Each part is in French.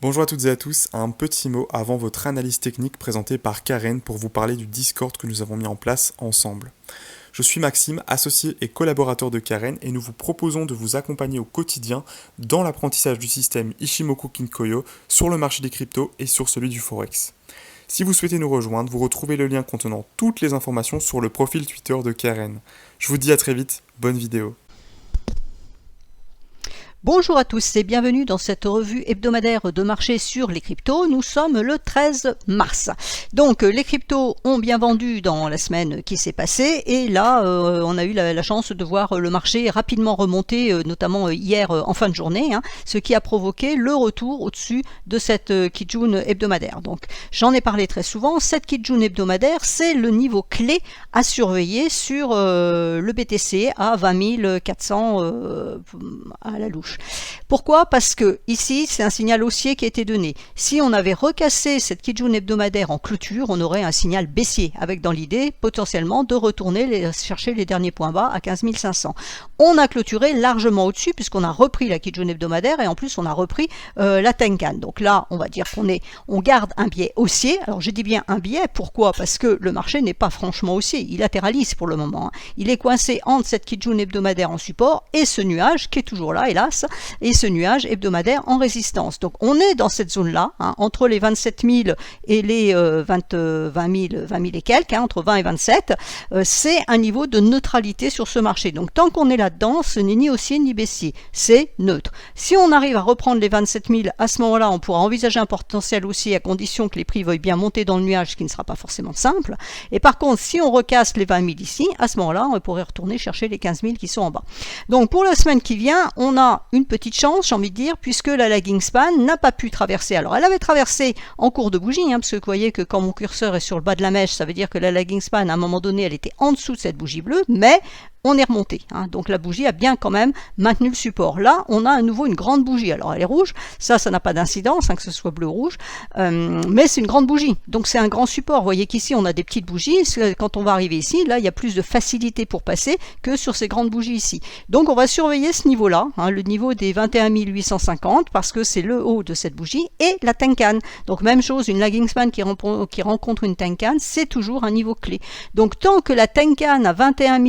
Bonjour à toutes et à tous, un petit mot avant votre analyse technique présentée par Karen pour vous parler du Discord que nous avons mis en place ensemble. Je suis Maxime, associé et collaborateur de Karen et nous vous proposons de vous accompagner au quotidien dans l'apprentissage du système Ichimoku Kinkoyo sur le marché des cryptos et sur celui du Forex. Si vous souhaitez nous rejoindre, vous retrouvez le lien contenant toutes les informations sur le profil Twitter de Karen. Je vous dis à très vite, bonne vidéo. Bonjour à tous et bienvenue dans cette revue hebdomadaire de marché sur les cryptos. Nous sommes le 13 mars. Donc les cryptos ont bien vendu dans la semaine qui s'est passée et là on a eu la chance de voir le marché rapidement remonter, notamment hier en fin de journée, ce qui a provoqué le retour au-dessus de cette Kijun hebdomadaire. Donc j'en ai parlé très souvent, cette Kijun hebdomadaire c'est le niveau clé à surveiller sur le BTC à 20 400 à la louche. Pourquoi? Parce que ici c'est un signal haussier qui a été donné. Si on avait recassé cette Kijun hebdomadaire en clôture, on aurait un signal baissier avec dans l'idée potentiellement de retourner chercher les derniers points bas à 15 500. On a clôturé largement au-dessus puisqu'on a repris la Kijun hebdomadaire et en plus on a repris la Tenkan. Donc là on va dire on garde un biais haussier. Alors je dis bien un biais, pourquoi? Parce que le marché n'est pas franchement haussier, il latéralise pour le moment. Il est coincé entre cette Kijun hebdomadaire en support et ce nuage qui est toujours là hélas, et ce nuage hebdomadaire en résistance. Donc on est dans cette zone-là, entre les 27 000 et les 20 000 et quelques, entre 20 et 27, c'est un niveau de neutralité sur ce marché. Donc tant qu'on est là-dedans, ce n'est ni haussier ni baissier, c'est neutre. Si on arrive à reprendre les 27 000, à ce moment-là, on pourra envisager un potentiel haussier à condition que les prix veuillent bien monter dans le nuage, ce qui ne sera pas forcément simple. Et par contre, si on recasse les 20 000 ici, à ce moment-là, on pourrait retourner chercher les 15 000 qui sont en bas. Donc pour la semaine qui vient, on a une petite chance, j'ai envie de dire, puisque la lagging span n'a pas pu traverser. Alors elle avait traversé en cours de bougie, parce que vous voyez que quand mon curseur est sur le bas de la mèche, ça veut dire que la lagging span, à un moment donné, elle était en dessous de cette bougie bleue, mais on est remonté. Donc la bougie a bien quand même maintenu le support. Là, on a à nouveau une grande bougie. Alors elle est rouge, ça n'a pas d'incidence, que ce soit bleu ou rouge, mais c'est une grande bougie. Donc c'est un grand support. Vous voyez qu'ici, on a des petites bougies. Quand on va arriver ici, là, il y a plus de facilité pour passer que sur ces grandes bougies ici. Donc on va surveiller ce niveau-là, le niveau des 21 850, parce que c'est le haut de cette bougie, et la Tenkan. Donc même chose, une lagging span qui rencontre une Tenkan, c'est toujours un niveau clé. Donc tant que la Tenkan à 21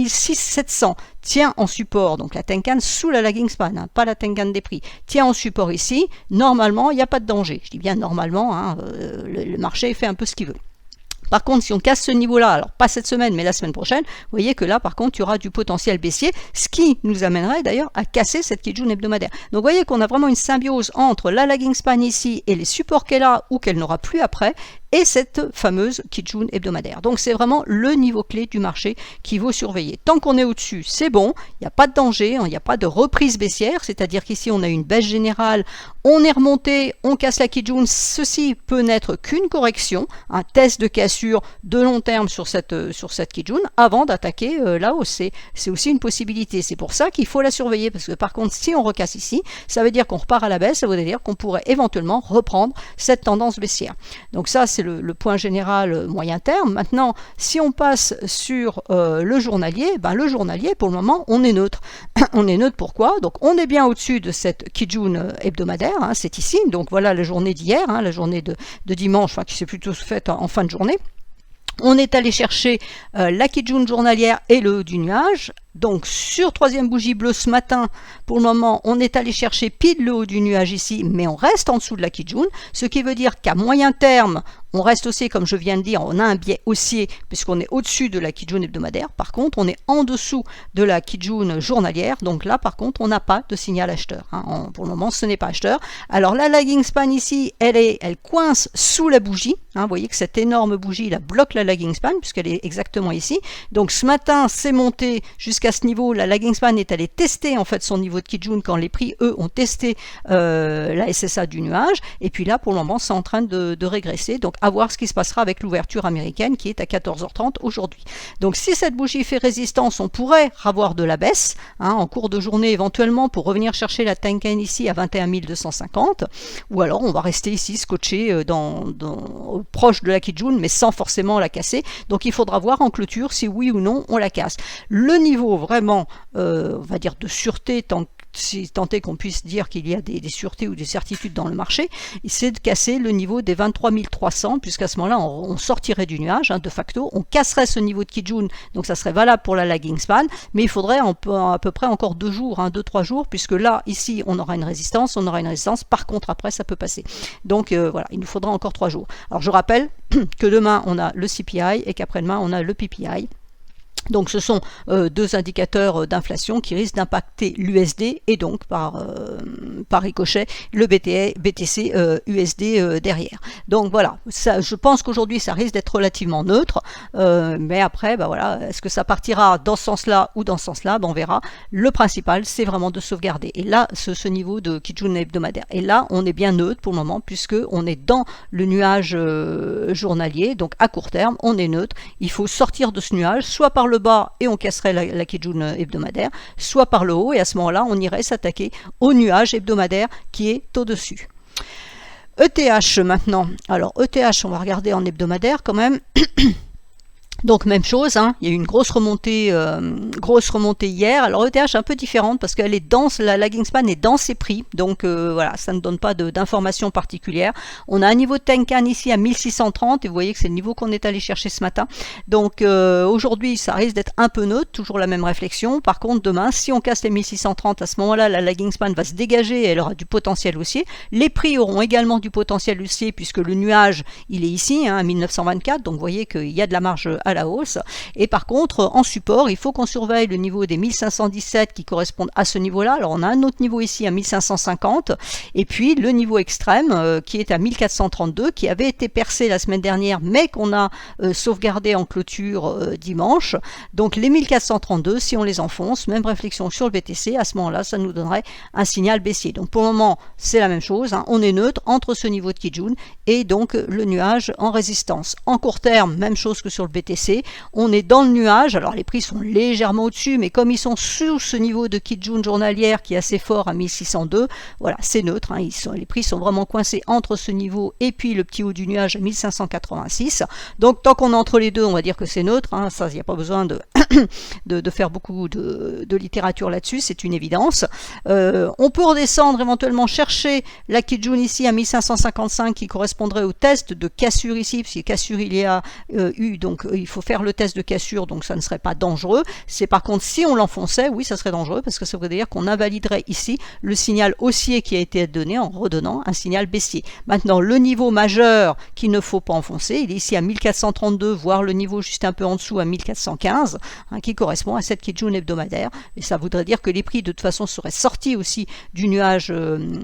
700 tient en support, donc la Tenkan sous la lagging span, pas la Tenkan des prix, tient en support ici, normalement il n'y a pas de danger. Je dis bien normalement, le marché fait un peu ce qu'il veut. Par contre, si on casse ce niveau-là, alors pas cette semaine, mais la semaine prochaine, vous voyez que là, par contre, il y aura du potentiel baissier, ce qui nous amènerait d'ailleurs à casser cette Kijun hebdomadaire. Donc, vous voyez qu'on a vraiment une symbiose entre la lagging span ici et les supports qu'elle a ou qu'elle n'aura plus après, et cette fameuse Kijun hebdomadaire. Donc c'est vraiment le niveau clé du marché qu'il faut surveiller. Tant qu'on est au-dessus, c'est bon, il n'y a pas de danger, il n'y a pas de reprise baissière, c'est-à-dire qu'ici on a une baisse générale, on est remonté, on casse la Kijun, ceci peut n'être qu'une correction, un test de cassure de long terme sur cette Kijun avant d'attaquer la hausse. C'est aussi une possibilité, c'est pour ça qu'il faut la surveiller, parce que par contre si on recasse ici, ça veut dire qu'on repart à la baisse, ça veut dire qu'on pourrait éventuellement reprendre cette tendance baissière. Donc ça c'est le point général moyen terme. Maintenant, si on passe sur le journalier, le journalier, pour le moment, on est neutre. On est neutre, pourquoi? Donc, on est bien au-dessus de cette Kijun hebdomadaire, c'est ici. Donc, voilà la journée d'hier, la journée de dimanche, qui s'est plutôt faite en fin de journée. On est allé chercher la Kijun journalière et le haut du nuage. Donc sur troisième bougie bleue ce matin, pour le moment, on est allé chercher pile le haut du nuage ici, mais on reste en dessous de la Kijun, ce qui veut dire qu'à moyen terme, on reste haussier, comme je viens de dire, on a un biais haussier puisqu'on est au-dessus de la Kijun hebdomadaire. Par contre, on est en dessous de la Kijun journalière. Donc là, par contre, on n'a pas de signal acheteur. Pour le moment, ce n'est pas acheteur. Alors la lagging span ici, elle coince sous la bougie. Vous voyez que cette énorme bougie la bloque la lagging span puisqu'elle est exactement ici. Donc ce matin, c'est monté jusqu'à ce niveau. La lagging span est allée tester en fait son niveau de Kijun quand les prix, eux, ont testé la SSA du nuage. Et puis là, pour le moment, c'est en train de régresser. Donc à voir ce qui se passera avec l'ouverture américaine qui est à 14h30 aujourd'hui. Donc si cette bougie fait résistance, on pourrait avoir de la baisse en cours de journée éventuellement pour revenir chercher la Tenkan ici à 21 250, ou alors on va rester ici scotché proche de la Kijun mais sans forcément la casser. Donc il faudra voir en clôture si oui ou non on la casse. Le niveau vraiment, on va dire de sûreté tant si tant est qu'on puisse dire qu'il y a des sûretés ou des certitudes dans le marché, c'est de casser le niveau des 23 300, puisqu'à ce moment-là, on sortirait du nuage, de facto, on casserait ce niveau de Kijun, donc ça serait valable pour la lagging span, mais il faudrait à peu près encore 2 jours, 2-3 jours, puisque là, ici, on aura une résistance, par contre, après, ça peut passer. Donc voilà, il nous faudra encore 3 jours. Alors je rappelle que demain, on a le CPI et qu'après-demain, on a le PPI. Donc ce sont deux indicateurs d'inflation qui risquent d'impacter l'USD et donc par ricochet le BTC USD derrière. Donc voilà, ça, je pense qu'aujourd'hui ça risque d'être relativement neutre, mais après voilà, est-ce que ça partira dans ce sens-là ou dans ce sens-là, on verra. Le principal c'est vraiment de sauvegarder. Et là, ce niveau de Kijun hebdomadaire. Et là, on est bien neutre pour le moment puisque on est dans le nuage journalier, donc à court terme, on est neutre. Il faut sortir de ce nuage, soit par le bas et on casserait la Kijun hebdomadaire, soit par le haut et à ce moment-là on irait s'attaquer au nuage hebdomadaire qui est au-dessus. ETH maintenant. Alors ETH, on va regarder en hebdomadaire quand même. Donc même chose, il y a eu une grosse remontée hier. Alors ETH est un peu différente parce qu'elle est dans, la lagging span est dans ses prix, donc voilà, ça ne donne pas d'informations particulières. On a un niveau de Tenkan ici à 1630 et vous voyez que c'est le niveau qu'on est allé chercher ce matin. Donc aujourd'hui ça risque d'être un peu neutre, toujours la même réflexion. Par contre demain, si on casse les 1630, à ce moment-là la lagging span va se dégager et elle aura du potentiel haussier. Les prix auront également du potentiel haussier puisque le nuage il est ici, à 1924, donc vous voyez qu'il y a de la marge à la hausse. Et par contre, en support, il faut qu'on surveille le niveau des 1517 qui correspondent à ce niveau-là. Alors on a un autre niveau ici à 1550 et puis le niveau extrême qui est à 1432 qui avait été percé la semaine dernière mais qu'on a sauvegardé en clôture dimanche. Donc les 1432, si on les enfonce, même réflexion sur le BTC, à ce moment-là, ça nous donnerait un signal baissier. Donc pour le moment, c'est la même chose. On est neutre entre ce niveau de Kijun et donc le nuage en résistance. En court terme, même chose que sur le BTC. On est dans le nuage, alors les prix sont légèrement au-dessus, mais comme ils sont sous ce niveau de Kijun journalière qui est assez fort à 1602, voilà, c'est neutre, les prix sont vraiment coincés entre ce niveau et puis le petit haut du nuage à 1586. Donc tant qu'on est entre les deux, on va dire que c'est neutre, ça, il n'y a pas besoin de, de faire beaucoup de littérature là-dessus, c'est une évidence. On peut redescendre, éventuellement chercher la Kijun ici à 1555 qui correspondrait au test de cassure ici, parce que cassure il y a eu, donc il faut faire le test de cassure, donc ça ne serait pas dangereux. C'est par contre si on l'enfonçait, oui ça serait dangereux parce que ça voudrait dire qu'on invaliderait ici le signal haussier qui a été donné en redonnant un signal baissier. Maintenant le niveau majeur qu'il ne faut pas enfoncer, il est ici à 1432, voire le niveau juste un peu en dessous à 1415, qui correspond à cette Kijun hebdomadaire. Et ça voudrait dire que les prix de toute façon seraient sortis aussi du nuage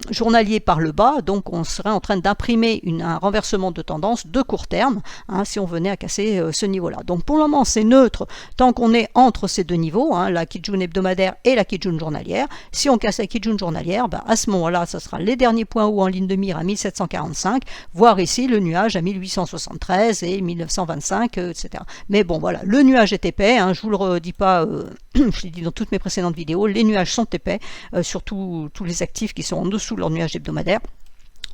journalier par le bas, donc on serait en train d'imprimer un renversement de tendance de court terme, si on venait à casser ce niveau-là. Donc pour le moment c'est neutre tant qu'on est entre ces deux niveaux, la Kijun hebdomadaire et la Kijun journalière. Si on casse la Kijun journalière, à ce moment-là, ça sera les derniers points hauts en ligne de mire à 1745, voire ici le nuage à 1873 et 1925, etc. Mais bon voilà, le nuage est épais, je vous le redis pas, je l'ai dit dans toutes mes précédentes vidéos, les nuages sont épais, surtout tous les actifs qui sont en dessous de leur nuage hebdomadaire.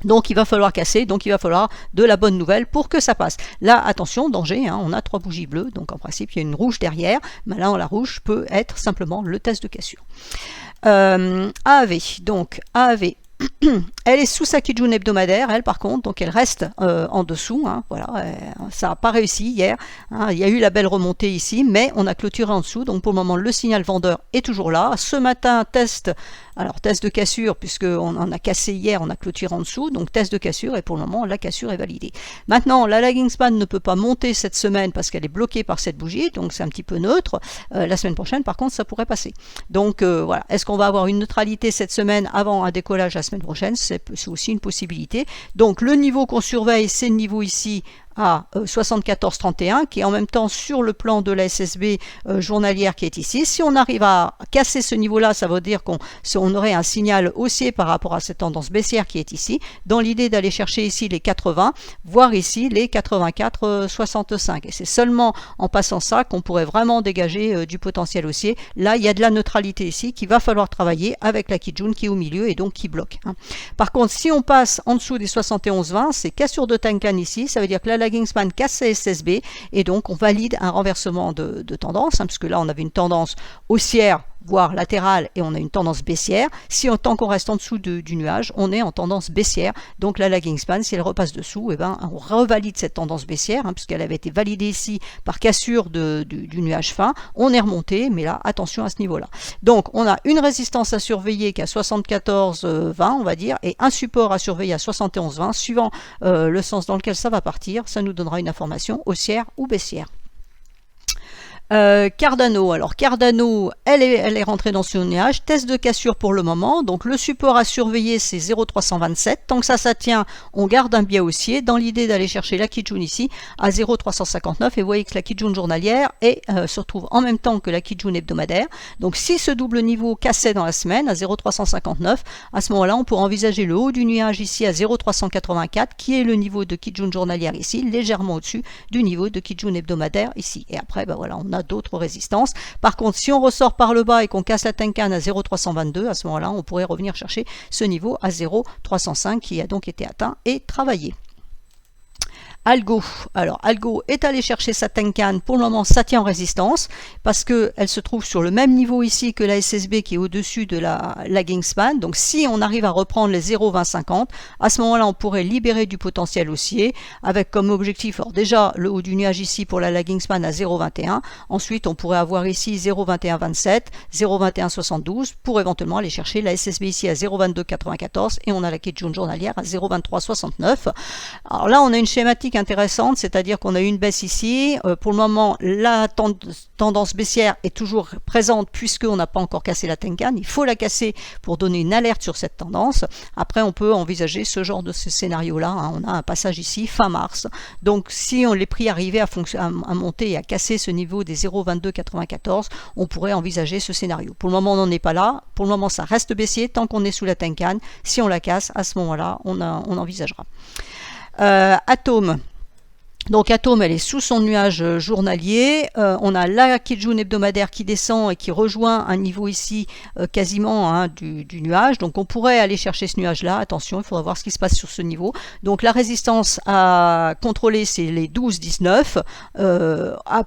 Donc il va falloir casser, donc il va falloir de la bonne nouvelle pour que ça passe. Là, attention, danger, on a 3 bougies bleues, donc en principe il y a une rouge derrière, mais là la rouge peut être simplement le test de cassure. AAV, donc AAV. Elle est sous sa Kijun hebdomadaire, elle par contre, donc elle reste en dessous, voilà, ça n'a pas réussi hier, il y a eu la belle remontée ici, mais on a clôturé en dessous, donc pour le moment le signal vendeur est toujours là. Ce matin, test de cassure, puisqu'on en a cassé hier, on a clôturé en dessous, donc test de cassure, et pour le moment la cassure est validée. Maintenant, la lagging span ne peut pas monter cette semaine parce qu'elle est bloquée par cette bougie, donc c'est un petit peu neutre. La semaine prochaine, par contre, ça pourrait passer. Donc voilà, est-ce qu'on va avoir une neutralité cette semaine avant un décollage la semaine prochaine? C'est aussi une possibilité. Donc le niveau qu'on surveille, c'est le niveau ici à 74,31 qui est en même temps sur le plan de la SSB journalière qui est ici. Si on arrive à casser ce niveau-là, ça veut dire qu'on aurait un signal haussier par rapport à cette tendance baissière qui est ici, dans l'idée d'aller chercher ici les 80, voire ici les 84,65. Et c'est seulement en passant ça qu'on pourrait vraiment dégager du potentiel haussier. Là, il y a de la neutralité ici qu'il va falloir travailler avec la Kijun qui est au milieu et donc qui bloque. Par contre, si on passe en dessous des 71,20, c'est cassure de Tenkan ici, ça veut dire que la lagging span casse sa SSB et donc on valide un renversement de tendance, puisque là on avait une tendance haussière voire latérale, et on a une tendance baissière. Si tant qu'on reste en dessous du nuage, on est en tendance baissière. Donc la lagging span, si elle repasse dessous, eh ben, on revalide cette tendance baissière, puisqu'elle avait été validée ici par cassure du nuage fin. On est remonté, mais là, attention à ce niveau-là. Donc on a une résistance à surveiller qui est à 74,20, on va dire, et un support à surveiller à 71,20, suivant le sens dans lequel ça va partir. Ça nous donnera une information haussière ou baissière. Cardano, alors Cardano, elle est rentrée dans ce nuage, test de cassure pour le moment, donc le support à surveiller c'est 0,327, tant que ça tient, on garde un biais haussier, dans l'idée d'aller chercher la Kijun ici à 0,359, et vous voyez que la Kijun journalière se retrouve en même temps que la Kijun hebdomadaire, donc si ce double niveau cassait dans la semaine à 0,359, à ce moment-là on pourrait envisager le haut du nuage ici à 0,384, qui est le niveau de Kijun journalière ici, légèrement au-dessus du niveau de Kijun hebdomadaire ici, et après ben voilà, on a d'autres résistances. Par contre, si on ressort par le bas et qu'on casse la Tenkan à 0,322, à ce moment-là, on pourrait revenir chercher ce niveau à 0,305 qui a donc été atteint et travaillé. Algo. Alors, Algo est allé chercher sa Tenkan. Pour le moment, ça tient en résistance parce qu'elle se trouve sur le même niveau ici que la SSB qui est au-dessus de la lagging span. Donc, si on arrive à reprendre les 0,2050, à ce moment-là, on pourrait libérer du potentiel haussier avec comme objectif, alors déjà, le haut du nuage ici pour la lagging span à 0,21. Ensuite, on pourrait avoir ici 0,2127, 0,2172 pour éventuellement aller chercher la SSB ici à 0,2294 et on a la Kijun journalière à 0,2369. Alors là, on a une schématique intéressante, c'est-à-dire qu'on a eu une baisse ici. Pour le moment, la tendance baissière est toujours présente puisqu'on n'a pas encore cassé la Tenkan. Il faut la casser pour donner une alerte sur cette tendance. Après, on peut envisager ce genre de scénario-là. On a un passage ici fin mars. Donc, si les prix arrivaient à monter et à casser ce niveau des 0,2294, on pourrait envisager ce scénario. Pour le moment, on n'en est pas là. Pour le moment, ça reste baissier tant qu'on est sous la Tenkan. Si on la casse, à ce moment-là, on envisagera. Atome. Donc Atome, elle est sous son nuage journalier. On a la Kijun hebdomadaire qui descend et qui rejoint un niveau ici quasiment du nuage. Donc on pourrait aller chercher ce nuage-là. Attention, il faudra voir ce qui se passe sur ce niveau. Donc la résistance à contrôler, c'est les 12,19.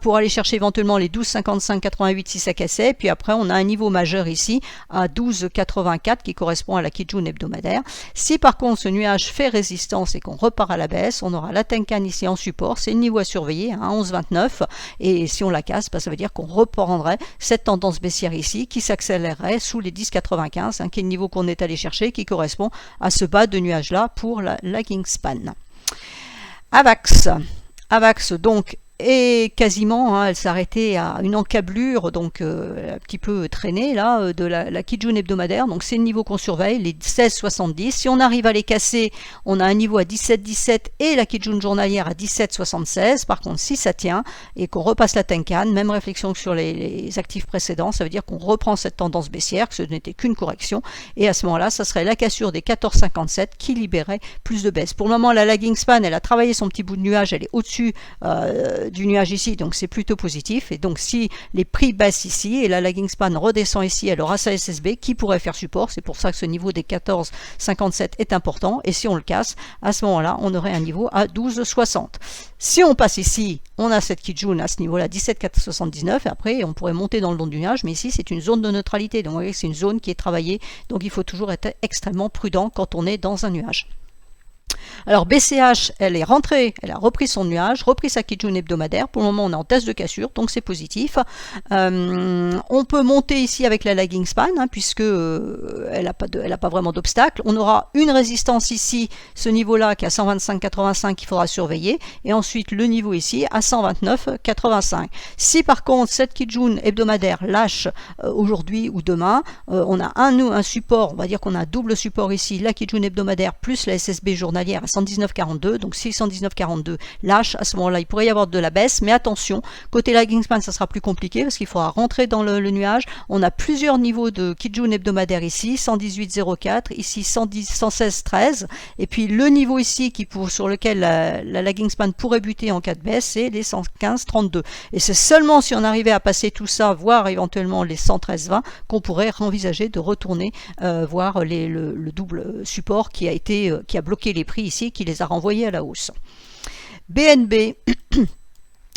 Pour aller chercher éventuellement les 12,55,88 si ça cassait. Puis après, on a un niveau majeur ici à 12,84 qui correspond à la Kijun hebdomadaire. Si par contre ce nuage fait résistance et qu'on repart à la baisse, on aura la Tenkan ici en support. C'est le niveau à surveiller, 11,29, et si on la casse, ça veut dire qu'on reprendrait cette tendance baissière ici qui s'accélérerait sous les 10,95, qui est le niveau qu'on est allé chercher, qui correspond à ce bas de nuage là pour la lagging span. AVAX donc et quasiment, elle s'arrêtait à une encablure, donc un petit peu traînée là, de la Kijun hebdomadaire. Donc c'est le niveau qu'on surveille, les 16,70. Si on arrive à les casser, on a un niveau à 17,17 et la Kijun journalière à 17,76. Par contre, si ça tient et qu'on repasse la Tenkan, même réflexion que sur les actifs précédents, ça veut dire qu'on reprend cette tendance baissière, que ce n'était qu'une correction. Et à ce moment-là, ça serait la cassure des 14,57 qui libérait plus de baisse. Pour le moment, la lagging span, elle a travaillé son petit bout de nuage, elle est au-dessus du nuage ici, donc c'est plutôt positif. Et donc si les prix baissent ici et la lagging span redescend ici, elle aura sa SSB qui pourrait faire support. C'est pour ça que ce niveau des 14,57 est important. Et si on le casse, à ce moment-là, on aurait un niveau à 12,60. Si on passe ici, on a cette Kijun à ce niveau-là, 17,479, et après on pourrait monter dans le long du nuage, mais ici c'est une zone de neutralité. Donc vous voyez que c'est une zone qui est travaillée, donc il faut toujours être extrêmement prudent quand on est dans un nuage. Alors BCH, elle est rentrée, elle a repris son nuage, repris sa Kijun hebdomadaire. Pour le moment, on est en test de cassure, donc c'est positif. On peut monter ici avec la lagging span, puisque elle n'a pas vraiment d'obstacle. On aura une résistance ici, ce niveau-là, qui est à 125,85 qu'il faudra surveiller, et ensuite le niveau ici à 129,85. Si par contre cette Kijun hebdomadaire lâche aujourd'hui ou demain, on a un support, on va dire qu'on a un double support ici, la Kijun hebdomadaire plus la SSB journalière à 119,42, donc si 119,42 lâche, à ce moment-là, il pourrait y avoir de la baisse, mais attention, côté lagging span, ça sera plus compliqué parce qu'il faudra rentrer dans le nuage. On a plusieurs niveaux de Kijun hebdomadaire ici, 118,04, ici 116,13, et puis le niveau ici sur lequel la lagging span pourrait buter en cas de baisse, c'est les 115,32. Et c'est seulement si on arrivait à passer tout ça, voire éventuellement les 113,20, qu'on pourrait envisager de retourner voir le double support qui a bloqué les prix ici, qui les a renvoyés à la hausse. BNB.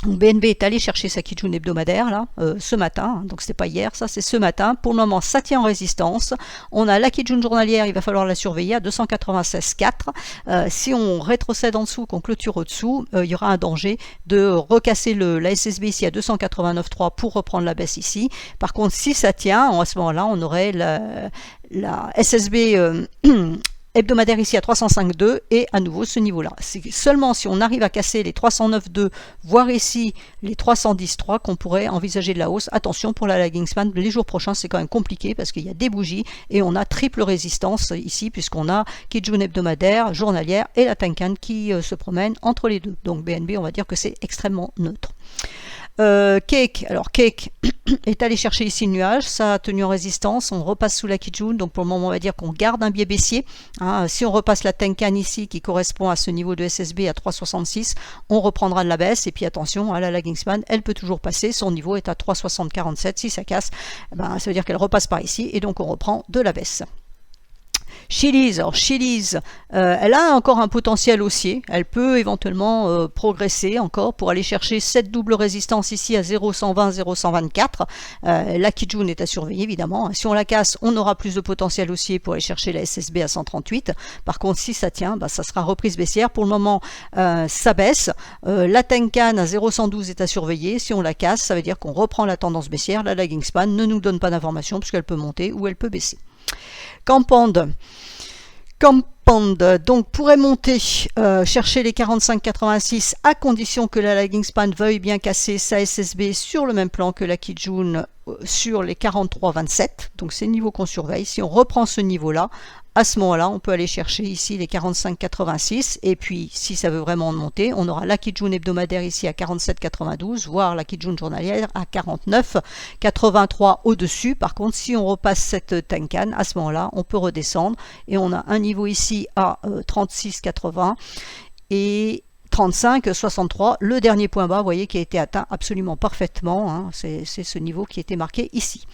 BNB est allé chercher sa Kijun hebdomadaire là, ce matin, donc c'était pas hier, ça c'est ce matin. Pour le moment, ça tient en résistance. On a la Kijun journalière, il va falloir la surveiller à 296,4. Si on rétrocède en dessous, qu'on clôture au-dessous, il y aura un danger de recasser la SSB ici à 289,3 pour reprendre la baisse ici. Par contre, si ça tient, à ce moment-là, on aurait la SSB hebdomadaire ici à 305,2 et à nouveau ce niveau-là. C'est seulement si on arrive à casser les 309,2, voire ici les 310,3 qu'on pourrait envisager de la hausse. Attention pour la lagging span, les jours prochains c'est quand même compliqué parce qu'il y a des bougies et on a triple résistance ici puisqu'on a Kijun hebdomadaire, journalière et la Tenkan qui se promène entre les deux. Donc BNB, on va dire que c'est extrêmement neutre. Cake, alors Cake est allé chercher ici le nuage, ça a tenu en résistance, on repasse sous la Kijun, donc pour le moment on va dire qu'on garde un biais baissier. Si on repasse la Tenkan ici qui correspond à ce niveau de SSB à 3,66, on reprendra de la baisse et puis attention, la lagging span, elle peut toujours passer, son niveau est à 3,6047, si ça casse, ça veut dire qu'elle repasse par ici et donc on reprend de la baisse. Chiliz, alors Chiliz, elle a encore un potentiel haussier, elle peut éventuellement progresser encore pour aller chercher cette double résistance ici à 0,120, 0,124. La Kijun est à surveiller évidemment, si on la casse, on aura plus de potentiel haussier pour aller chercher la SSB à 138. Par contre, si ça tient, ça sera reprise baissière. Pour le moment, ça baisse. La Tenkan à 0,112 est à surveiller, si on la casse, ça veut dire qu'on reprend la tendance baissière. La lagging span ne nous donne pas d'informations puisqu'elle peut monter ou elle peut baisser. Compound donc pourrait monter, chercher les 45,86 à condition que la lagging span veuille bien casser sa SSB sur le même plan que la Kijun sur les 43,27. Donc c'est le niveau qu'on surveille. Si on reprend ce niveau-là, à ce moment-là, on peut aller chercher ici les 45,86 et puis si ça veut vraiment monter, on aura la Kijun hebdomadaire ici à 47,92, voire la Kijun journalière à 49,83 au-dessus. Par contre, si on repasse cette Tenkan, à ce moment-là, on peut redescendre et on a un niveau ici à 36,80 et 35,63, le dernier point bas, vous voyez, qui a été atteint absolument parfaitement, c'est ce niveau qui était marqué ici.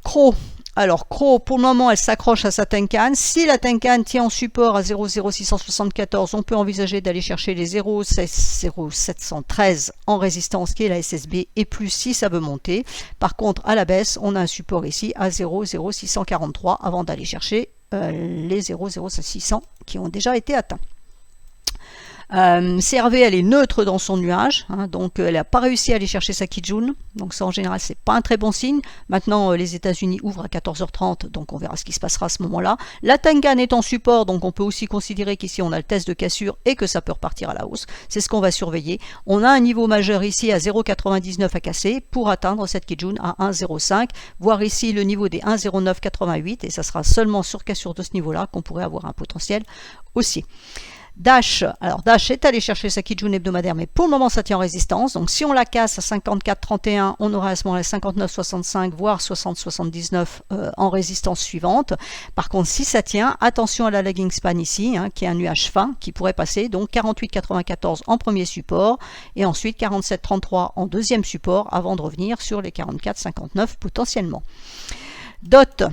CRO, alors CRO, pour le moment, elle s'accroche à sa Tenkan. Si la Tenkan tient en support à 0,0674, on peut envisager d'aller chercher les 0,713 en résistance, qui est la SSB, et plus si ça veut monter. Par contre, à la baisse, on a un support ici à 0,0643 avant d'aller chercher les 0,0600 qui ont déjà été atteints. CRV, elle est neutre dans son nuage, donc elle n'a pas réussi à aller chercher sa Kijun, donc ça en général c'est pas un très bon signe. Maintenant les États-Unis ouvrent à 14h30, donc on verra ce qui se passera à ce moment-là. La Tenkan est en support, donc on peut aussi considérer qu'ici on a le test de cassure et que ça peut repartir à la hausse. C'est ce qu'on va surveiller. On a un niveau majeur ici à 0,99 à casser pour atteindre cette Kijun à 1,05, voire ici le niveau des 1,0988 et ça sera seulement sur cassure de ce niveau-là qu'on pourrait avoir un potentiel haussier. Dash, alors Dash est allé chercher sa Kijun hebdomadaire, mais pour le moment ça tient en résistance. Donc si on la casse à 54,31, on aura à ce moment-là 59,65 voire 60,79 en résistance suivante. Par contre, si ça tient, attention à la lagging span ici, qui est un nuage fin qui pourrait passer. Donc 48,94 en premier support et ensuite 47,33 en deuxième support avant de revenir sur les 44,59 potentiellement. DOT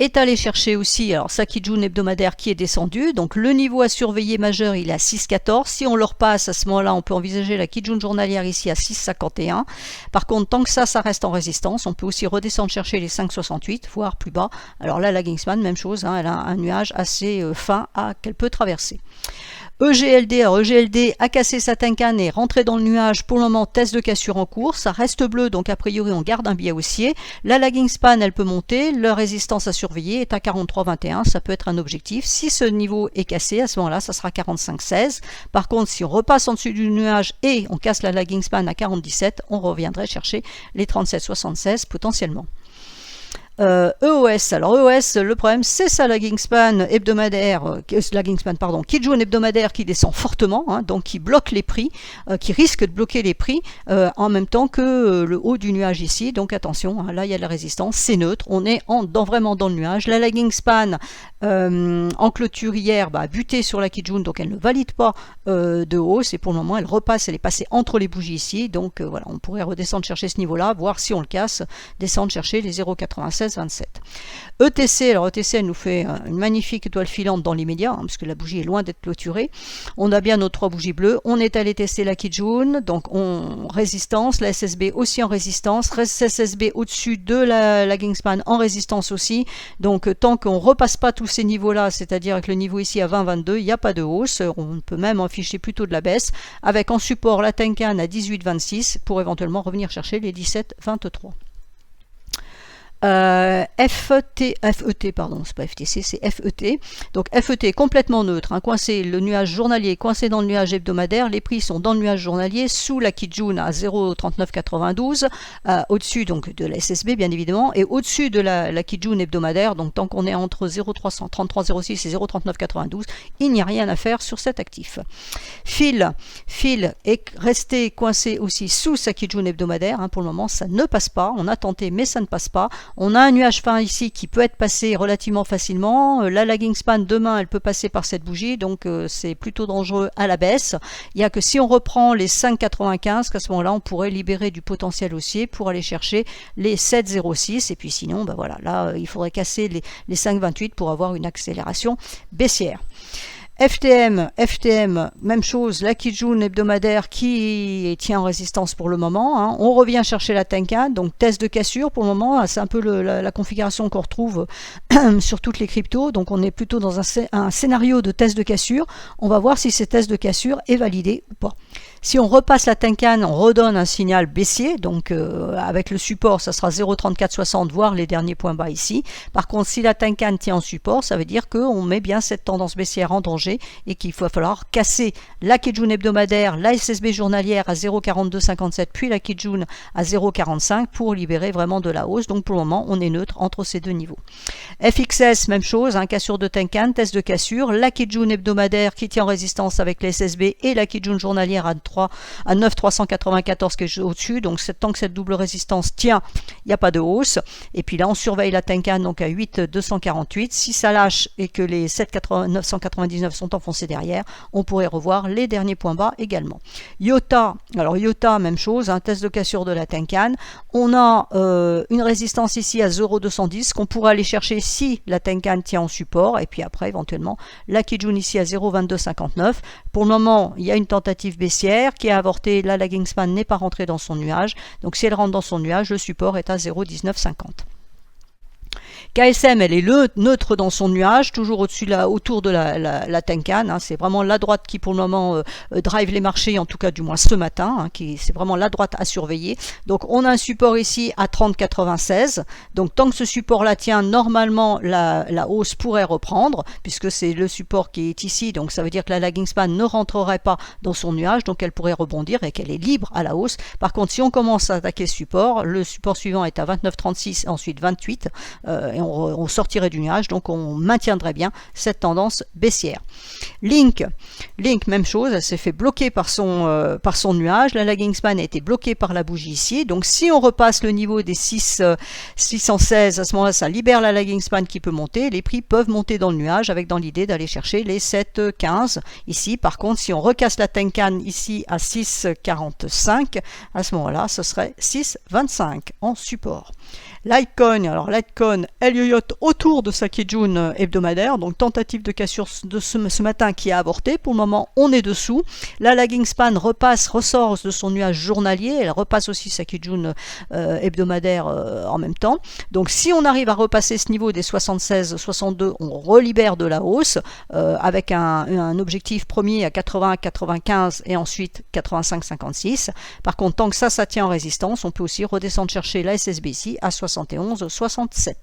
est allé chercher aussi sa Kijun hebdomadaire qui est descendue, donc le niveau à surveiller majeur il est à 6,14, si on le repasse à ce moment-là on peut envisager la Kijun journalière ici à 6,51, par contre tant que ça reste en résistance, on peut aussi redescendre chercher les 5,68 voire plus bas. Alors là la Kingsman, même chose, elle a un nuage assez fin qu'elle peut traverser. EGLD, alors EGLD a cassé sa Tenkan et rentré dans le nuage. Pour le moment, test de cassure en cours. Ça reste bleu, donc a priori, on garde un biais haussier. La lagging span, elle peut monter. La résistance à surveiller est à 43,21. Ça peut être un objectif. Si ce niveau est cassé, à ce moment-là, ça sera 45,16. Par contre, si on repasse en dessus du nuage et on casse la lagging span à 47, on reviendrait chercher les 37,76 potentiellement. EOS, alors EOS, le problème c'est sa lagging span hebdomadaire, Kijun hebdomadaire qui descend fortement, donc qui bloque les prix, qui risque de bloquer les prix en même temps que le haut du nuage ici, donc attention, là il y a de la résistance, c'est neutre, on est vraiment dans le nuage. La lagging span en clôture hier, buté sur la Kijun, donc elle ne valide pas de hausse, et pour le moment elle repasse, elle est passée entre les bougies ici, donc voilà, on pourrait redescendre chercher ce niveau-là, voir si on le casse, descendre chercher les 0,9627. ETC, alors ETC elle nous fait une magnifique étoile filante dans l'immédiat, parce que la bougie est loin d'être clôturée. On a bien nos 3 bougies bleues, on est allé tester la Kijun, donc on résistance, la SSB aussi en résistance, SSB au-dessus de la lagging span en résistance aussi, donc tant qu'on ne repasse pas tous ces niveaux-là, c'est-à-dire avec le niveau ici à 20,22, il n'y a pas de hausse, on peut même afficher plutôt de la baisse, avec en support la Tenkan à 18,26 pour éventuellement revenir chercher les 17,23. FET, pardon, c'est pas FTC, c'est FET. Donc FET est complètement neutre, coincé, le nuage journalier est coincé dans le nuage hebdomadaire, les prix sont dans le nuage journalier, sous la Kijun à 0,3992, au-dessus donc de la SSB bien évidemment, et au-dessus de la Kijun hebdomadaire, donc tant qu'on est entre 0,3306 et 0,3992, il n'y a rien à faire sur cet actif. Phil est resté coincé aussi sous sa Kijun hebdomadaire, pour le moment ça ne passe pas, on a tenté mais ça ne passe pas. On a un nuage fin ici qui peut être passé relativement facilement. La lagging span demain, elle peut passer par cette bougie, donc c'est plutôt dangereux à la baisse. Il n'y a que si on reprend les 5,95 qu'à ce moment-là, on pourrait libérer du potentiel haussier pour aller chercher les 7,06. Et puis sinon, voilà, là, il faudrait casser les 5,28 pour avoir une accélération baissière. FTM, même chose, la Kijun hebdomadaire qui tient en résistance pour le moment. On revient chercher la Tenkan, donc test de cassure pour le moment, c'est un peu la configuration qu'on retrouve sur toutes les cryptos, donc on est plutôt dans un scénario de test de cassure. On va voir si ce test de cassure est validé ou pas. Si on repasse la Tenkan, on redonne un signal baissier, donc avec le support, ça sera 0,3460, voire les derniers points bas ici. Par contre, si la Tenkan tient en support, ça veut dire qu'on met bien cette tendance baissière en danger et qu'il va falloir casser la Kijun hebdomadaire, la SSB journalière à 0,4257, puis la Kijun à 0,45 pour libérer vraiment de la hausse. Donc pour le moment, on est neutre entre ces deux niveaux. FXS, même chose, cassure de Tenkan, test de cassure, la Kijun hebdomadaire qui tient en résistance avec la SSB et la Kijun journalière à 9,394 qui est au-dessus, donc tant que cette double résistance tient, il n'y a pas de hausse. Et puis là, on surveille la Tenkan donc à 8,248. Si ça lâche et que les 7,999 sont enfoncés derrière, on pourrait revoir les derniers points bas également. IOTA, alors IOTA, même chose, test de cassure de la Tenkan. On a une résistance ici à 0,210 qu'on pourrait aller chercher si la Tenkan tient en support, et puis après éventuellement la Kijun ici à 0,2259. Pour le moment, il y a une tentative baissière qui a avorté, la lagging span n'est pas rentrée dans son nuage, donc si elle rentre dans son nuage, le support est à 0,1950. KSM, elle est neutre dans son nuage, toujours autour de la Tenkan. C'est vraiment la droite qui, pour le moment, drive les marchés, en tout cas du moins ce matin. C'est vraiment la droite à surveiller. Donc, on a un support ici à 30,96. Donc, tant que ce support-là tient, normalement, la hausse pourrait reprendre, puisque c'est le support qui est ici. Donc, ça veut dire que la lagging span ne rentrerait pas dans son nuage, donc elle pourrait rebondir et qu'elle est libre à la hausse. Par contre, si on commence à attaquer le support suivant est à 29,36 et ensuite 28, et on sortirait du nuage, donc on maintiendrait bien cette tendance baissière. Link, même chose, elle s'est fait bloquer par son nuage, la lagging span a été bloquée par la bougie ici, donc si on repasse le niveau des 616, à ce moment-là, ça libère la lagging span qui peut monter, les prix peuvent monter dans le nuage avec dans l'idée d'aller chercher les 7,15 ici. Par contre, si on recasse la Tenkan ici à 6,45, à ce moment-là, ce serait 6,25 en support. Litecoin, alors Litecoin, elle yoyote autour de sa Kijun hebdomadaire, donc tentative de cassure de ce matin qui a avorté. Pour le moment, on est dessous. La lagging span ressort de son nuage journalier, elle repasse aussi sa Kijun hebdomadaire en même temps. Donc si on arrive à repasser ce niveau des 76-62, on relibère de la hausse avec un objectif premier à 80-95 et ensuite 85-56. Par contre, tant que ça tient en résistance, on peut aussi redescendre chercher la SSB ici à 71-67.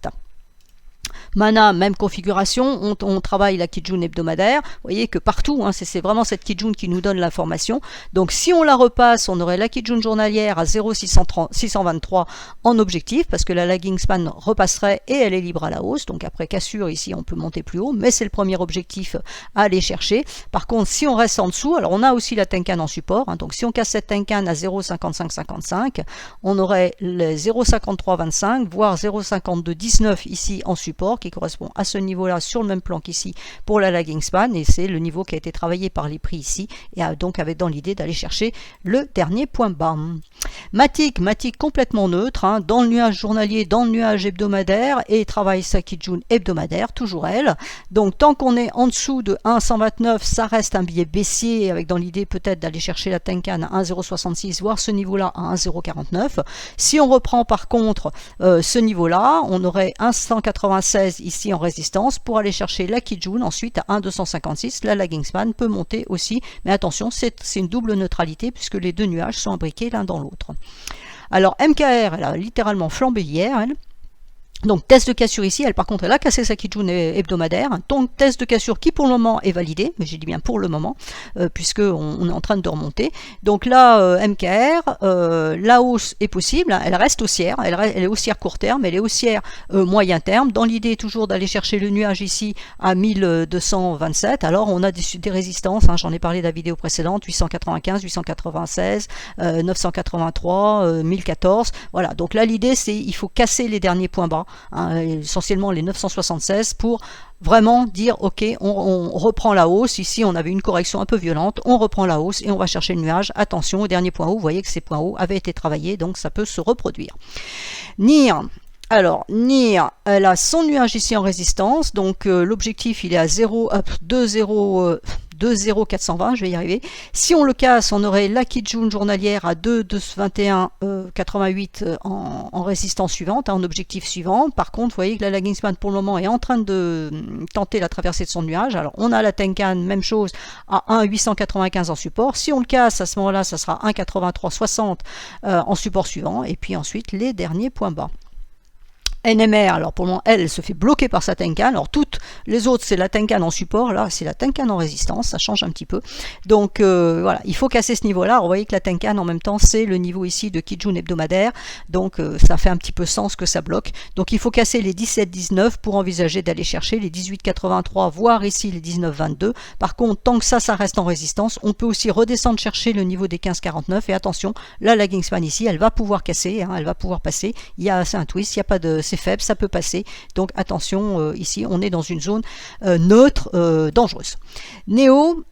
Mana, même configuration, on travaille la Kijun hebdomadaire, vous voyez que partout, c'est vraiment cette Kijun qui nous donne l'information. Donc si on la repasse, on aurait la Kijun journalière à 0,623 en objectif, parce que la lagging span repasserait et elle est libre à la hausse, donc après cassure ici on peut monter plus haut, mais c'est le premier objectif à aller chercher. Par contre, si on reste en dessous, alors on a aussi la Tenkan en support, donc si on casse cette Tenkan à 0,5555, on aurait le 0,5325, voire 0,5219 ici en support. support qui correspond à ce niveau-là sur le même plan qu'ici pour la lagging span, et c'est le niveau qui a été travaillé par les prix ici, et donc avec dans l'idée d'aller chercher le dernier point bas. Matic complètement neutre, hein, dans le nuage journalier, dans le nuage hebdomadaire, et travaille sa Kijun hebdomadaire, toujours elle. Donc tant qu'on est en dessous de 1,129, ça reste un billet baissier, avec dans l'idée peut-être d'aller chercher la Tenkan à 1,066, voire ce niveau-là à 1,049. Si on reprend par contre ce niveau-là, on aurait 1,196 ici en résistance pour aller chercher la Kijun, ensuite à 1,256. La lagging span peut monter aussi, mais attention, c'est une double neutralité puisque les deux nuages sont imbriqués l'un dans l'autre. Alors MKR, elle a littéralement flambé hier, elle. Donc test de cassure ici, elle par contre elle a cassé sa Kijun hebdomadaire, donc test de cassure qui pour le moment est validé, mais j'ai dit bien pour le moment, puisque on est en train de remonter. Donc là MKR, la hausse est possible, hein, elle reste haussière, elle est haussière court terme, elle est haussière moyen terme, dans l'idée toujours d'aller chercher le nuage ici à 1227, alors on a des résistances, hein, j'en ai parlé de la vidéo précédente, 895, 896, 983, 1014, voilà, donc là l'idée c'est il faut casser les derniers points bas, hein, essentiellement les 976 pour vraiment dire ok, on reprend la hausse. Ici on avait une correction un peu violente, on reprend la hausse et on va chercher le nuage. Attention au dernier point haut, vous voyez que ces points hauts avaient été travaillés, donc ça peut se reproduire. NIR, alors NIR, elle a son nuage ici en résistance, donc l'objectif il est à 2,0420, je vais y arriver. Si on le casse, on aurait la Kijun journalière à 2,2188 en résistance suivante, en objectif suivant. Par contre, vous voyez que la lagging span pour le moment est en train de tenter la traversée de son nuage. Alors on a la Tenkan, même chose, à 1,895 en support. Si on le casse, à ce moment-là, ça sera 1,8360 en support suivant. Et puis ensuite, les derniers points bas. NMR, alors pour le moment, elle se fait bloquer par sa Tenkan. Alors toutes les autres, c'est la Tenkan en support. Là, c'est la Tenkan en résistance. Ça change un petit peu. Donc voilà, il faut casser ce niveau-là. Vous voyez que la Tenkan, en même temps, c'est le niveau ici de Kijun hebdomadaire. Donc ça fait un petit peu sens que ça bloque. Donc il faut casser les 17,19 pour envisager d'aller chercher les 18,83, voire ici les 19,22. Par contre, tant que ça reste en résistance, on peut aussi redescendre chercher le niveau des 15,49. Et attention, la lagging span ici, elle va pouvoir casser, hein, elle va pouvoir passer. C'est un twist, il n'y a pas de... c'est faible, ça peut passer, donc attention, ici on est dans une zone neutre, dangereuse. Néo,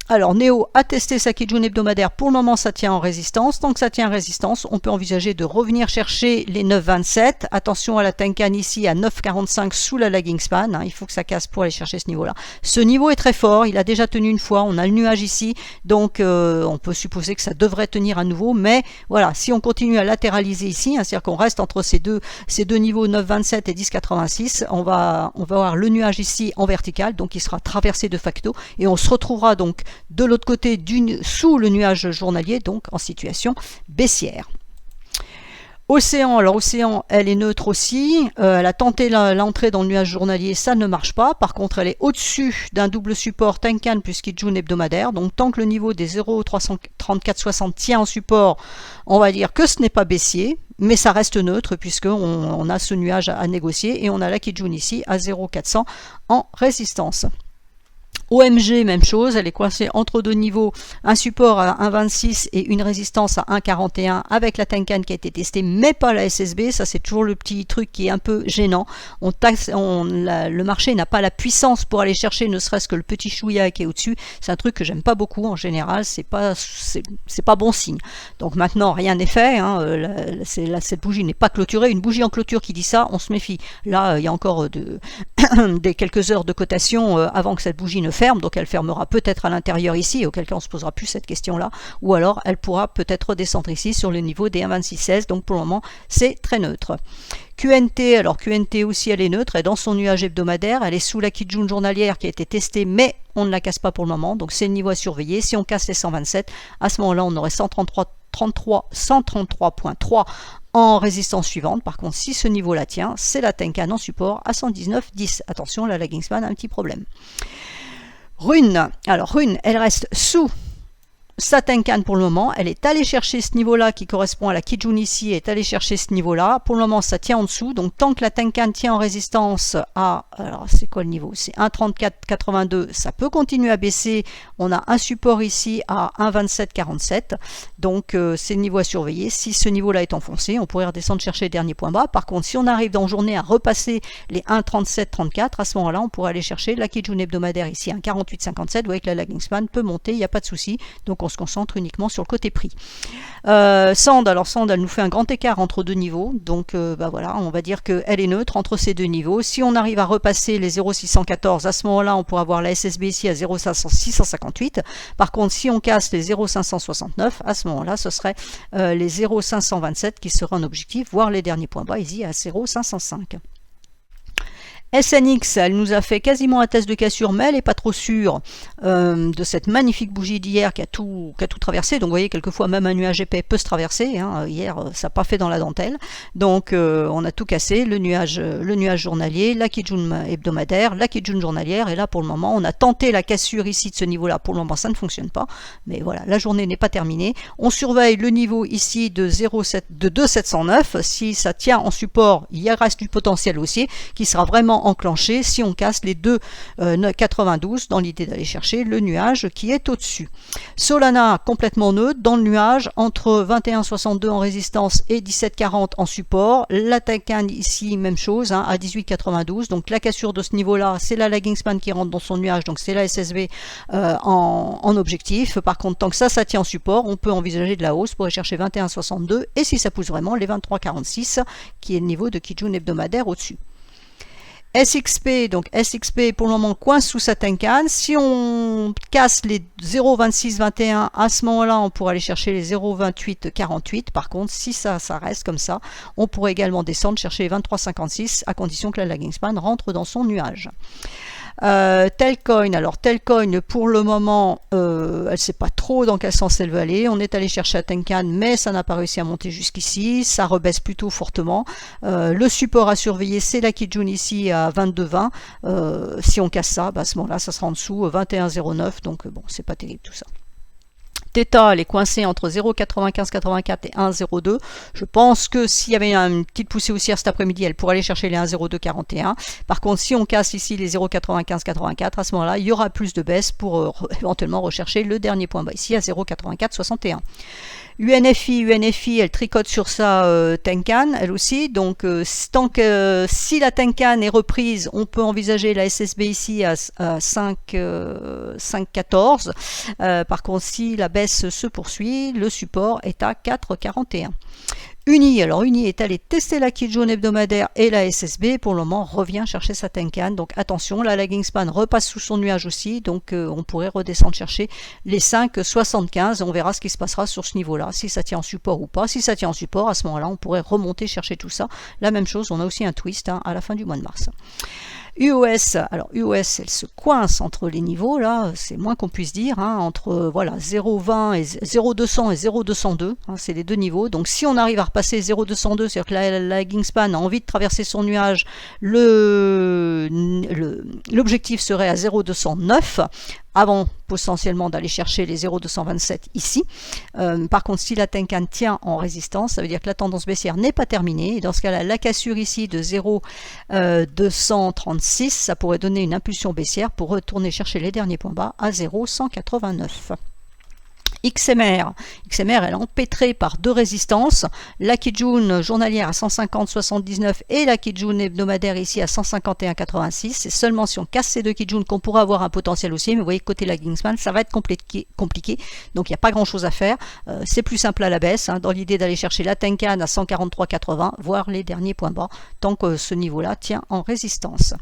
alors Néo a testé sa Kijun hebdomadaire, pour le moment ça tient en résistance, tant que ça tient en résistance, on peut envisager de revenir chercher les 9,27, attention à la Tenkan ici à 9,45 sous la lagging span, hein, il faut que ça casse pour aller chercher ce niveau-là. Ce niveau est très fort, il a déjà tenu une fois, on a le nuage ici, donc on peut supposer que ça devrait tenir à nouveau, mais voilà, si on continue à latéraliser ici, hein, c'est-à-dire qu'on reste entre ces deux niveaux 9,27 et 10,86, on va avoir le nuage ici en vertical, donc il sera traversé de facto, et on se retrouvera donc de l'autre côté sous le nuage journalier, donc en situation baissière. Océan, alors Océan, elle est neutre aussi, elle a tenté l'entrée dans le nuage journalier, ça ne marche pas, par contre elle est au-dessus d'un double support Tenkan plus Kijun hebdomadaire, donc tant que le niveau des 0,3460 tient en support, on va dire que ce n'est pas baissier, mais ça reste neutre puisqu'on a ce nuage à négocier et on a la Kijun ici à 0,400 en résistance. OMG, même chose, elle est coincée entre deux niveaux, un support à 1,26 et une résistance à 1,41 avec la Tenkan qui a été testée, mais pas la SSB. Ça, c'est toujours le petit truc qui est un peu gênant. Le marché n'a pas la puissance pour aller chercher ne serait-ce que le petit chouïa qui est au-dessus. C'est un truc que j'aime pas beaucoup en général, c'est pas bon signe. Donc maintenant, rien n'est fait, hein. Cette bougie n'est pas clôturée. Une bougie en clôture qui dit ça, on se méfie. Là, il y a encore quelques heures de cotation avant que cette bougie ne ferme, donc elle fermera peut-être à l'intérieur ici, auquel cas on se posera plus cette question-là, ou alors elle pourra peut-être redescendre ici sur le niveau des 1,2616, donc pour le moment c'est très neutre. QNT, alors QNT aussi elle est neutre, et dans son nuage hebdomadaire, elle est sous la Kijun journalière qui a été testée, mais on ne la casse pas pour le moment, donc c'est le niveau à surveiller. Si on casse les 127, à ce moment-là on aurait 133.3 en résistance suivante. Par contre, si ce niveau la tient, c'est la Tenkan en support à 119,10. Attention, la lagging span a un petit problème. Rune, alors Rune, elle reste sous sa Tenkan pour le moment, elle est allée chercher ce niveau-là qui correspond à la Kijun ici, est allée chercher ce niveau-là. Pour le moment, ça tient en dessous. Donc, tant que la Tenkan tient en résistance à, alors c'est quoi le niveau? C'est 1,3482. Ça peut continuer à baisser. On a un support ici à 1,2747. Donc, c'est le niveau à surveiller. Si ce niveau-là est enfoncé, on pourrait redescendre chercher les derniers points bas. Par contre, si on arrive dans la journée à repasser les 1,3734, à ce moment-là, on pourrait aller chercher la Kijun hebdomadaire ici à 1,4857. Vous voyez que la lagging span peut monter, il n'y a pas de souci. Donc, on se concentre uniquement sur le côté prix. Sand, alors Sand, elle nous fait un grand écart entre deux niveaux. Donc, voilà, on va dire qu'elle est neutre entre ces deux niveaux. Si on arrive à repasser les 0,614, à ce moment-là, on pourra avoir la SSB ici à 0,658. Par contre, si on casse les 0,569, à ce moment-là, ce serait les 0,527 qui seraient en objectif, voire les derniers points bas ici à 0,505. SNX, elle nous a fait quasiment un test de cassure, mais elle n'est pas trop sûre de cette magnifique bougie d'hier qui a tout traversé. Donc vous voyez, quelquefois même un nuage épais peut se traverser. Hein. Hier, ça n'a pas fait dans la dentelle. Donc on a tout cassé, le nuage journalier, la Kijun hebdomadaire, la Kijun journalière. Et là, pour le moment, on a tenté la cassure ici de ce niveau-là. Pour le moment, ça ne fonctionne pas. Mais voilà, la journée n'est pas terminée. On surveille le niveau ici de 2,709. Si ça tient en support, il y reste du potentiel haussier qui sera vraiment enclenché si on casse les 2,92 dans l'idée d'aller chercher le nuage qui est au-dessus. Solana complètement neutre dans le nuage entre 21,62 en résistance et 17,40 en support. La Tenkan ici même chose hein, à 18,92. Donc la cassure de ce niveau-là, c'est la lagging span qui rentre dans son nuage, donc c'est la SSB en objectif. Par contre, tant que ça tient en support, on peut envisager de la hausse pour aller chercher 21,62 et si ça pousse vraiment les 23,46 qui est le niveau de Kijun hebdomadaire au-dessus. SXP, donc SXP pour le moment coince sous sa Tenkan. Si on casse les 0,2621, à ce moment-là, on pourrait aller chercher les 0,2848. Par contre, si ça reste comme ça, on pourrait également descendre chercher les 23,56 à condition que la lagging span rentre dans son nuage. Telcoin, alors Telcoin pour le moment elle ne sait pas trop dans quel sens elle va aller. On est allé chercher à Tenkan mais ça n'a pas réussi à monter jusqu'ici, ça rebaisse plutôt fortement. Le support à surveiller c'est la Kijun ici à 22,20. Si on casse ça, à ce moment là ça sera en dessous 21,09, donc bon c'est pas terrible tout ça. Theta, elle est coincée entre 0,9584 et 1,02. Je pense que s'il y avait une petite poussée haussière cet après-midi, elle pourrait aller chercher les 1,0241. Par contre, si on casse ici les 0,9584, à ce moment-là, il y aura plus de baisse pour éventuellement rechercher le dernier point bas ici à 0,8461. UNFI, elle tricote sur sa Tenkan, elle aussi. Donc, tant que si la Tenkan est reprise, on peut envisager la SSB ici à 5,14. Par contre, si la baisse se poursuit, le support est à 4,41. Uni, alors Uni est allé tester la Kijun hebdomadaire et la SSB, pour le moment revient chercher sa Tenkan, donc attention, la lagging span repasse sous son nuage aussi, donc on pourrait redescendre chercher les 5,75, on verra ce qui se passera sur ce niveau-là, si ça tient en support ou pas. Si ça tient en support, à ce moment-là, on pourrait remonter chercher tout ça. La même chose, on a aussi un twist à la fin du mois de mars. UOS, alors UOS, elle se coince entre les niveaux, là, c'est moins qu'on puisse dire, hein, entre voilà 0,20 et 0,200 et 0,202, hein, c'est les deux niveaux. Donc si on arrive à repasser 0,202, c'est-à-dire que la lagging span a envie de traverser son nuage, l'objectif serait à 0,209, avant potentiellement d'aller chercher les 0,227 ici. Par contre, si la Tenkan tient en résistance, ça veut dire que la tendance baissière n'est pas terminée. Et dans ce cas-là, la cassure ici de 0,236, ça pourrait donner une impulsion baissière pour retourner chercher les derniers points bas à 0,189. XMR, elle est empêtrée par deux résistances, la Kijun journalière à 150,79 et la Kijun hebdomadaire ici à 151,86. C'est seulement si on casse ces deux Kijun qu'on pourra avoir un potentiel haussier, mais vous voyez côté lagging span, ça va être compliqué, donc il n'y a pas grand chose à faire. C'est plus simple à la baisse, hein, dans l'idée d'aller chercher la Tenkan à 143,80, voire les derniers points bas, tant que ce niveau-là tient en résistance.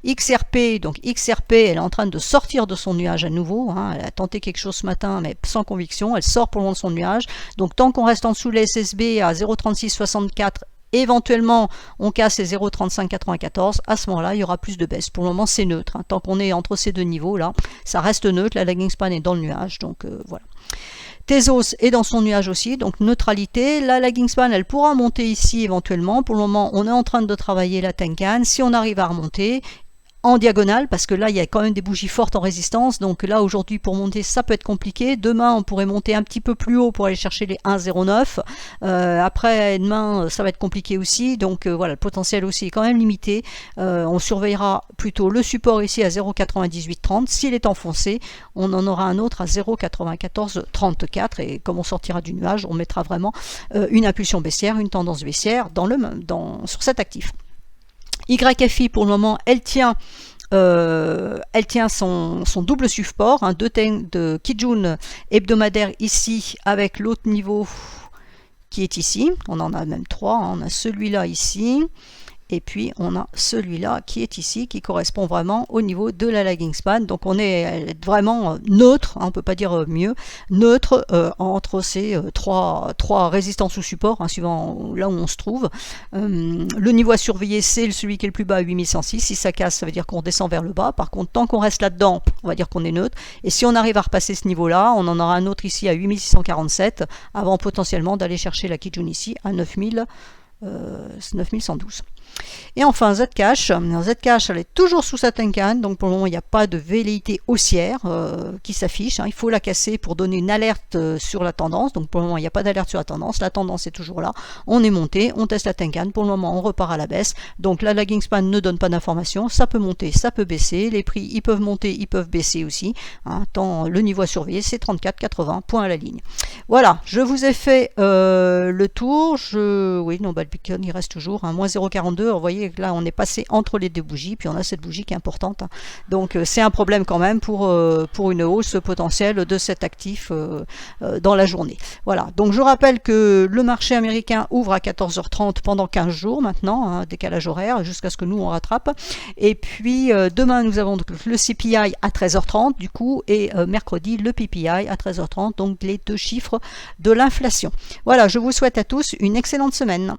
XRP, donc XRP, elle est en train de sortir de son nuage à nouveau, hein, elle a tenté quelque chose ce matin, mais sans conviction. Elle sort pour le long de son nuage. Donc tant qu'on reste en dessous de la SSB à 0,3664, éventuellement on casse les 0,3594, à ce moment-là il y aura plus de baisse. Pour le moment c'est neutre, hein. Tant qu'on est entre ces deux niveaux là, ça reste neutre, la lagging span est dans le nuage, donc voilà. Tezos est dans son nuage aussi, donc neutralité. La lagging span, elle pourra monter ici éventuellement. Pour le moment, on est en train de travailler la Tenkan. Si on arrive à remonter, en diagonale, parce que là il y a quand même des bougies fortes en résistance, donc là aujourd'hui pour monter ça peut être compliqué. Demain on pourrait monter un petit peu plus haut pour aller chercher les 1,09. Après demain ça va être compliqué aussi, donc voilà, le potentiel aussi est quand même limité. On surveillera plutôt le support ici à 0,9830. S'il est enfoncé, on en aura un autre à 0,9434, et comme on sortira du nuage, on mettra vraiment une impulsion baissière, une tendance baissière sur cet actif. YFI pour le moment, elle tient son double support, de Kijun hebdomadaire ici, avec l'autre niveau qui est ici. On en a même trois, on a celui-là ici, et puis on a celui-là qui est ici, qui correspond vraiment au niveau de la lagging span. Donc on est vraiment neutre, on ne peut pas dire mieux, neutre entre ces trois résistances ou supports, suivant là où on se trouve. Le niveau à surveiller, c'est celui qui est le plus bas à 8106. Si ça casse, ça veut dire qu'on descend vers le bas. Par contre, tant qu'on reste là-dedans, on va dire qu'on est neutre. Et si on arrive à repasser ce niveau-là, on en aura un autre ici à 8647, avant potentiellement d'aller chercher la Kijun ici à 9112. Et enfin Zcash, elle est toujours sous sa Tenkan, donc pour le moment il n'y a pas de velléité haussière qui s'affiche. Il faut la casser pour donner une alerte sur la tendance, donc pour le moment il n'y a pas d'alerte sur la tendance est toujours là, on est monté, on teste la Tenkan, pour le moment on repart à la baisse, donc la lagging span ne donne pas d'informations, ça peut monter, ça peut baisser, les prix ils peuvent monter, ils peuvent baisser aussi, tant le niveau à surveiller c'est 34,80, point à la ligne. Voilà, je vous ai fait le tour, le Bitcoin il reste toujours, moins 0,42. Vous voyez que là on est passé entre les deux bougies, puis on a cette bougie qui est importante, donc c'est un problème quand même pour une hausse potentielle de cet actif dans la journée. Voilà, donc je rappelle que le marché américain ouvre à 14h30 pendant 15 jours maintenant, décalage horaire, jusqu'à ce que nous on rattrape, et puis demain nous avons donc le CPI à 13h30 du coup, et mercredi le PPI à 13h30, donc les deux chiffres de l'inflation. Voilà, je vous souhaite à tous une excellente semaine.